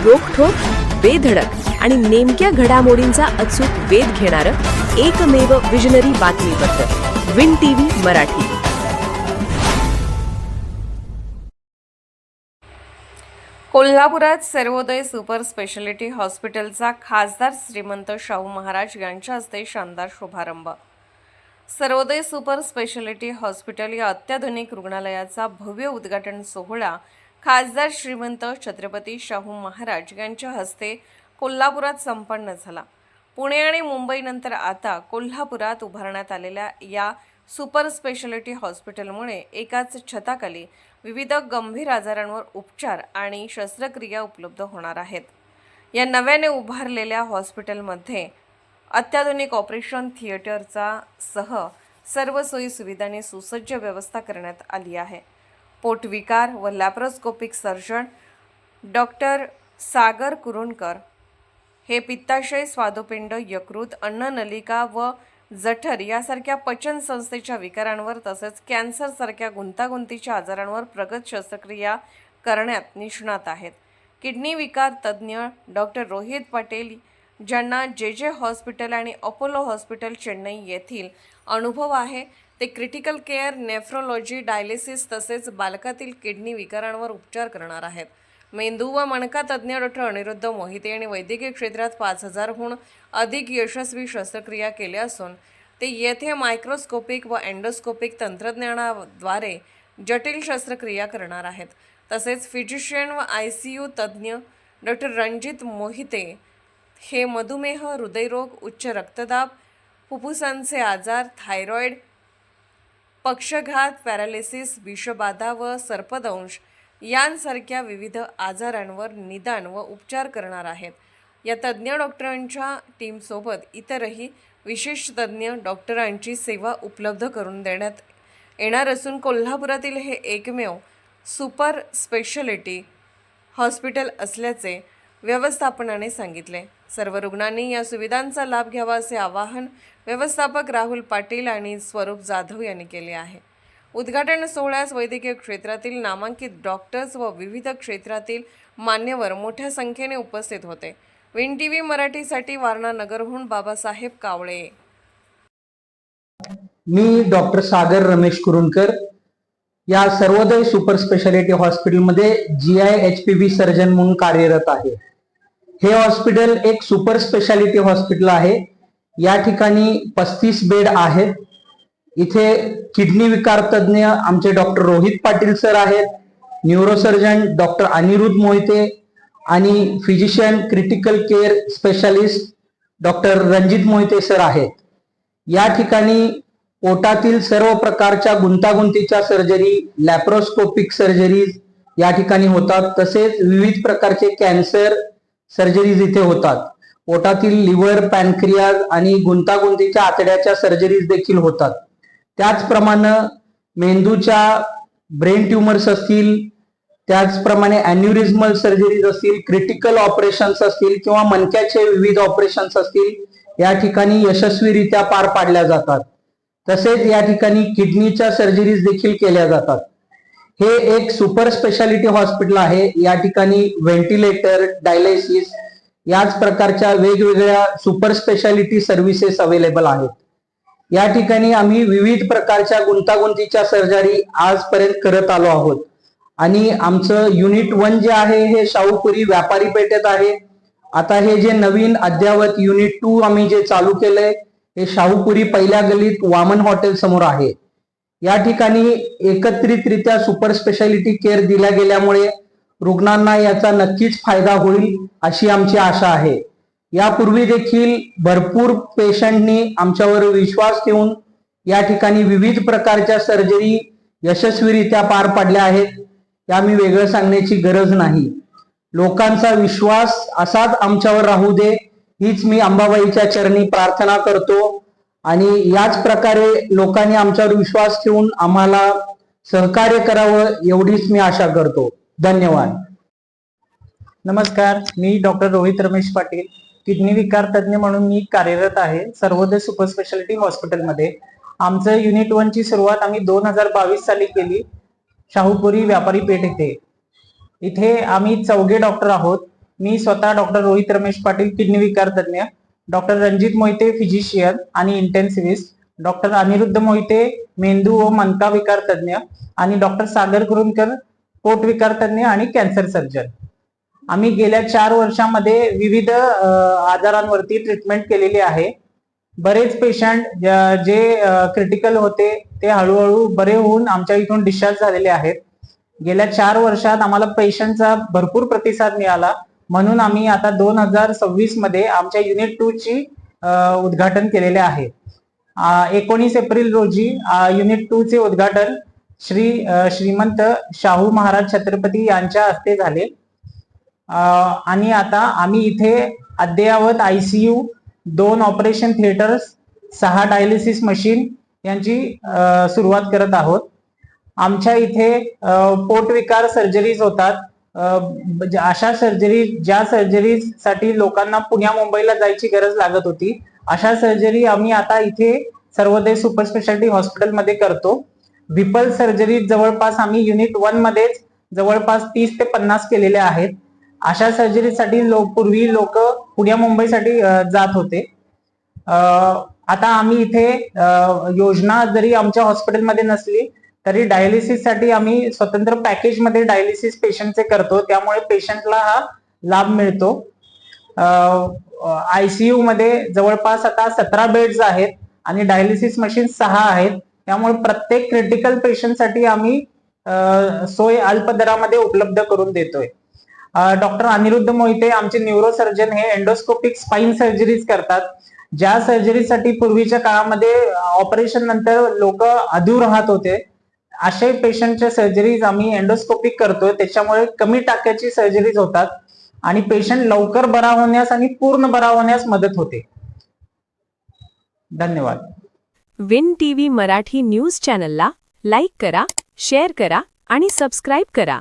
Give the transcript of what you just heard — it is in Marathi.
रोखठोक, बेधडक आणि नेमक्या घडामोडींचा अचूक वेध घेणारं एकमेव विजनरी बातमीपत्र विन टीव्ही मराठी. कोल्हापुरात सर्वोदय सुपर स्पेशालिटी हॉस्पिटलचा खासदार श्रीमंत शाहू महाराज यांच्या हस्ते शानदार शुभारंभ. सर्वोदय सुपर स्पेशालिटी हॉस्पिटल या अत्याधुनिक रुग्णालयाचा भव्य उद्घाटन सोहळा खासदार श्रीमंत छत्रपती शाहू महाराज यांच्या हस्ते कोल्हापुरात संपन्न झाला. पुणे आणि मुंबईनंतर आता कोल्हापुरात उभारण्यात आलेल्या या सुपर स्पेशालिटी हॉस्पिटलमुळे एकाच छताखाली विविध गंभीर आजारांवर उपचार आणि शस्त्रक्रिया उपलब्ध होणार आहेत. या नव्याने उभारलेल्या हॉस्पिटलमध्ये अत्याधुनिक ऑपरेशन थिएटरचा सह सर्व सोयी सुविधांनी सुसज्ज व्यवस्था करण्यात आली आहे. पोटविकार व लॅप्रोस्कोपिक सर्जन डॉक्टर सागर कुरुणकर हे पित्ताशय, स्वादुपिंड, यकृत, अन्ननलिका व जठर यासारख्या पचन संस्थेच्या विकारांवर तसेच कॅन्सरसारख्या गुंतागुंतीच्या आजारांवर प्रगत शस्त्रक्रिया करण्यात निष्णात आहेत. किडनी विकार तज्ज्ञ डॉक्टर रोहित पाटील ज्यांना जे हॉस्पिटल आणि अपोलो हॉस्पिटल चेन्नई येथील अनुभव आहे, ते क्रिटिकल केअर, नेफ्रोलॉजी, डायलिसिस तसेच बालकातील किडनी विकारांवर उपचार करणार आहेत. मेंदू व मणका तज्ज्ञ डॉक्टर अनिरुद्ध मोहिते यांनी वैद्यकीय क्षेत्रात 5,000हून अधिक यशस्वी शस्त्रक्रिया केल्या असून ते येथे मायक्रोस्कोपिक व एंडोस्कोपिक तंत्रज्ञानाद्वारे जटिल शस्त्रक्रिया करणार आहेत. तसेच फिजिशियन व ICU तज्ज्ञ डॉक्टर रणजित मोहिते हे मधुमेह, हृदयरोग, उच्च रक्तदाब, फुफ्फुसांचे आजार, थायरॉईड, पक्षघात, पॅरालिसिस, विषबाधा व सर्पदंश यांसारख्या विविध आजारांवर निदान व उपचार करणार आहेत. या तज्ज्ञ डॉक्टरांच्या टीमसोबत इतरही विशेष तज्ज्ञ डॉक्टरांची सेवा उपलब्ध करून देण्यात येणार असून कोल्हापुरातील हे एकमेव सुपर स्पेशालिटी हॉस्पिटल असल्याचे व्यवस्थापनाने सांगितले. सर्व रुग्णांनी या सुविधांचा लाभ घ्यावा असे आवाहन व्यवस्थापक राहुल पाटील आणि स्वरूप जाधव यांनी केले आहे. उद्घाटन सोहळ्यास वैद्यकीय क्षेत्रातील नामांकित डॉक्टर्स व विविध क्षेत्रातील मान्यवर मोठ्या संख्येने उपस्थित होते. विन टीव्ही मराठीसाठी वारणा नगरहून बाबासाहेब कावळे. मी डॉक्टर सागर रमेश कुरुणकर या सर्वोदय सुपर स्पेशालिटी हॉस्पिटलमध्ये GI-HPB सर्जन म्हणून कार्यरत आहे. हे हॉस्पिटल एक सुपर स्पेशालिटी हॉस्पिटल आहे. या ठिकाणी 35 बेड आहेत. इथे किडनी विकार तज्ज्ञ आमचे डॉक्टर रोहित पाटील सर आहेत, न्यूरोसर्जन डॉक्टर अनिरुद्ध मोहिते आणि physician critical care specialist doctor Ranjit Mohite sir आहेत. या ठिकाणी पोटातील सर्व प्रकारच्या गुंतागुंतीच्या सर्जरी, लॅप्रोस्कोपिक सर्जरीज या ठिकाणी होतात. तसेच विविध प्रकारचे कॅन्सर सर्जरीज इथे होतात. पोटातील लिव्हर, पॅनक्रियाज आणि गुंतागुंतीच्या आतड्याच्या सर्जरीज देखील होतात. त्याचप्रमाणे मेंदूच्या ब्रेन ट्युमर्स असतील, त्याचप्रमाणे अॅन्युरिझमल सर्जरीज असतील, क्रिटिकल ऑपरेशन्स असतील किंवा मणक्याचे विविध ऑपरेशन्स असतील, या ठिकाणी यशस्वीरित्या पार पाडल्या जातात. तसेच या ठिकाणी किडनीच्या सर्जरीज देखील केल्या जातात. हे एक सुपर स्पेशालिटी हॉस्पिटल आहे. या ठिकाणी व्हेंटिलेटर, डायलिसिस याच प्रकारच्या वेगवेगळ्या सुपर स्पेशालिटी सर्व्हिसेस अवेलेबल आहेत. या ठिकाणी आम्ही विविध प्रकारच्या गुंतागुंतीच्या सर्जरी आजपर्यंत करत आलो आहोत आणि आमचं युनिट 1 जे आहे हे शाहूपुरी व्यापारी पेठेत आहे. आता हे जे नवीन अद्यावत युनिट 2 आम्ही जे चालू केलंय हे शाहूपुरी पहिल्या गल्लीत वामन हॉटेल समोर आहे. या ठिकाणी एकत्रितरित्या सुपर स्पेशालिटी केअर दिल्या गेल्यामुळे रुग्णांना याचा नक्कीच फायदा होईल अशी आमची आशा आहे. यापूर्वी देखील भरपूर पेशंटनी आमच्यावर विश्वास ठेवून या ठिकाणी विविध प्रकारच्या सर्जरी यशस्वीरित्या पार पाडल्या आहेत. या मी वेगळं सांगण्याची गरज नाही. लोकांचा विश्वास असाच आमच्यावर राहू दे हीच मी अंबाबाईच्या चरणी प्रार्थना करतो आणि याच प्रकारे लोकांनी आमच्यावर विश्वास ठेवून आम्हाला सहकार्य करावं एवढीच मी आशा करतो. धन्यवाद. नमस्कार, मी डॉक्टर रोहित रमेश पाटील, किडनी विकार तज्ज्ञ म्हणून मी कार्यरत आहे सर्वोदय सुपर स्पेशालिटी हॉस्पिटलमध्ये. आमचं युनिट 1 ची सुरुवात आम्ही 2022 साली केली शाहूपुरी व्यापारी पेठ येथे. इथे आम्ही 4 डॉक्टर आहोत. मी स्वतः डॉक्टर रोहित रमेश पाटील किडनी विकार तज्ञ, डॉक्टर रणजित मोहिते फिजिशियन आणि इंटेन्सिव्हिस्ट, डॉक्टर अनिरुद्ध मोहिते मेंदू व मनका विकार तज्ञ आणि डॉक्टर सागर कुरुंदकर पोट विकार तज्ञ आणि कॅन्सर सर्जन. आम्ही गेल्या 4 वर्षांमध्ये विविध आजारांवरती ट्रीटमेंट केलेली आहे. बरेच पेशंट जे क्रिटिकल होते ते हळूहळू बरे होऊन आमच्या इथून डिस्चार्ज झालेले आहेत. गेल्या 4 वर्षात आम्हाला पेशंटचा भरपूर प्रतिसाद मिळाला, म्हणून आम्ही आता 2026 मध्ये आमच्या युनिट 2 ची उद्घाटन केलेले आहे. 19 एप्रिल रोजी युनिट 2 चे उद्घाटन श्रीमंत शाहू महाराज छत्रपती यांच्या हस्ते झाले. आणि आता आम्ही इथे अद्ययावत ICU, 2 operation theatres, 6 dialysis machine यांची सुरुवात करत आहोत. आमच्या इथे पोटविकार सर्जरीज होतात. अशा ज्या सर्जरीसाठी लोकांना पुण्या मुंबईला जायची गरज लागत होती, अशा सर्जरी आम्ही आता इथे सर्वोदय सुपर स्पेशालिटी हॉस्पिटलमध्ये करतो. विपल सर्जरी जवळपास आम्ही युनिट 1 मध्येच जवळपास 30 ते 50 केलेल्या आहेत. अशा सर्जरीसाठी पूर्वी लोक पुण्या मुंबईसाठी जात होते. आता आम्ही इथे योजना जरी आमच्या हॉस्पिटलमध्ये नसली तरी डायलिसिस साठी आम्ही स्वतंत्र पॅकेज मध्ये डायलिसिस पेशंटचे करतो, त्यामुळे पेशंटला हा लाभ मिळतो. ICU मध्ये जवळपास आता 17 बेड्स आहेत आणि डायलिसिस मशीन 6 आहेत, त्यामुळे प्रत्येक क्रिटिकल पेशंटसाठी आम्ही सोय अल्प दरामध्ये उपलब्ध करून देतोय. डॉक्टर अनिरुद्ध मोहिते आमचे न्यूरोसर्जन हे एंडोस्कोपिक स्पाइन सर्जरीज करतात. ज्या सर्जरीसाठी पूर्वीच्या काळामध्ये ऑपरेशन नंतर लोक अधूर राहत होते, असे पेशंटच्या सर्जरीज आम्ही एंडोस्कोपिक करतोय. त्याच्यामुळे कमी टाक्याची सर्जरीज होतात आणि पेशंट लवकर बरा होण्यास आणि पूर्ण बरा होण्यास मदत होते. धन्यवाद. विन TV मराठी न्यूज चॅनलला लाईक करा, शेअर करा आणि सबस्क्राईब करा.